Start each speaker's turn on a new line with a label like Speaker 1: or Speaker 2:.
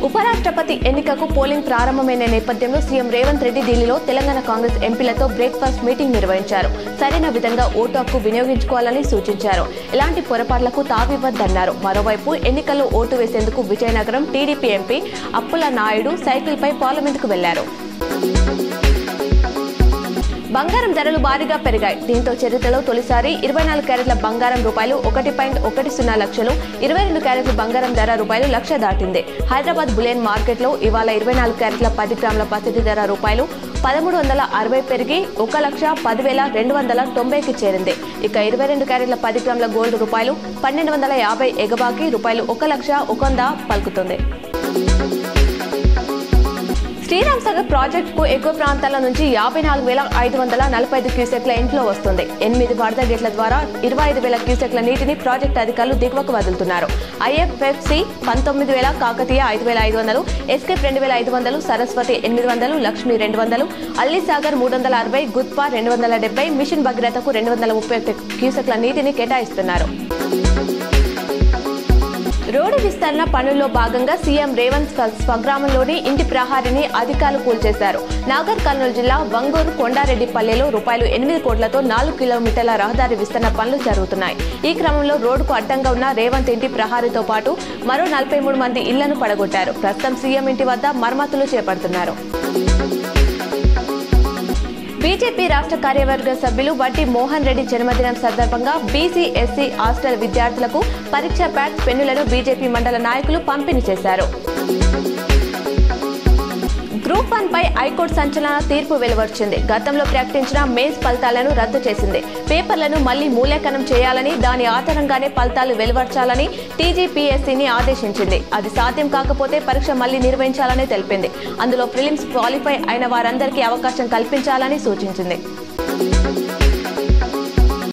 Speaker 1: ఉపరాష్ట్రపతి ఎన్నికకు పోలింగ్ ప్రారంభమైన నేపథ్యంలో సీఎం రేవంత్ రెడ్డి ఢిల్లీలో తెలంగాణ కాంగ్రెస్ ఎంపీలతో బ్రేక్ఫాస్ట్ మీటింగ్ నిర్వహించారు. సరైన విధంగా ఓటు హక్కు వినియోగించుకోవాలని సూచించారు. ఎలాంటి పొరపాట్లకు తావివ్వద్దన్నారు. మరోవైపు ఎన్నికల్లో ఓటు వేసేందుకు విజయనగరం టీడీపీ ఎంపీ అప్పుల నాయుడు సైకిల్పై పార్లమెంటుకు వెళ్లారు. బంగారం ధరలు భారీగా పెరిగాయి. దీంతో చరిత్రలో తొలిసారి 24 క్యారెట్ల బంగారం రూపాయలు 1.10 లక్షలు, 22 క్యారెట్ల బంగారం ధర రూపాయలు 1,00,000 దాటింది. హైదరాబాద్ బులియన్ మార్కెట్లో ఇవాళ 24 క్యారెట్ల 10 గ్రాముల పసిడి ధర రూపాయలు 1,360 పెరిగి 1,02,290కి చేరింది. ఇక 22 క్యారెట్ల 10 గ్రాముల గోల్డ్ రూపాయలు 1,250 ఎగబాకి రూపాయలు 1,01,100 పలుకుతుంది. శ్రీరామ్ సాగర్ ప్రాజెక్టుకు ఎగువ ప్రాంతాల నుంచి 54,545 క్యూసెక్ల ఇన్ఫ్లో వస్తుంది. 8 వరద గేట్ల ద్వారా 25,000 క్యూసెక్ల నీటిని ప్రాజెక్టు అధికారులు దిగువకు వదులుతున్నారు. ఐఎఫ్ఎఫ్సి 19,000, కాకతీయ 5,500, ఎస్కేప్ 2,500, సరస్వతి 800, లక్ష్మి 200, అల్లీసాగర్ 360, గుత్పా 270, మిషన్ భగీరథకు 231 క్యూసెక్ల నీటిని కేటాయిస్తున్నారు. రోడ్డు విస్తరణ పనుల్లో భాగంగా సీఎం రేవంత్ స్వగ్రామంలోని ఇంటి ప్రహారీని అధికారులు కూల్చేశారు. నాగర్ కర్నూలు జిల్లా వంగూరు కొండారెడ్డిపల్లెలో రూ8 కోట్లతో 4 కిలోమీటర్ల రహదారి విస్తరణ పనులు జరుగుతున్నాయి. ఈ క్రమంలో రోడ్డుకు అడ్డంగా ఉన్న రేవంత్ ఇంటి ప్రహారీతో పాటు మరో 43 మంది ఇళ్లను పడగొట్టారు. ప్రస్తుతం సీఎం ఇంటి వద్ద మరమ్మతులు చేపడుతున్నారు. బీజేపీ రాష్ట్ర కార్యవర్గ సభ్యులు వడ్డీ మోహన్ రెడ్డి జన్మదినం సందర్భంగా బీసీ, ఎస్సీ హాస్టల్ విద్యార్థులకు పరీక్ష ప్యాడ్, పెన్నులను బీజేపీ మండల నాయకులు పంపిణీ చేశారు. గ్రూప్ 1 పై హైకోర్టు సంచలన తీర్పు వెలువరించింది. గతంలో ప్రకటించిన మెయిన్స్ ఫలితాలను రద్దు చేసింది. పేపర్లను మళ్లీ మూల్యాంకనం చేయాలని, దాని ఆధారంగానే ఫలితాలు వెలువరించాలని టీజీపీఎస్సీని ఆదేశించింది. అది సాధ్యం కాకపోతే పరీక్ష మళ్లీ నిర్వహించాలని తెలిపింది. అందులో ప్రిలిమ్స్ క్వాలిఫై అయిన వారందరికీ అవకాశం కల్పించాలని సూచించింది.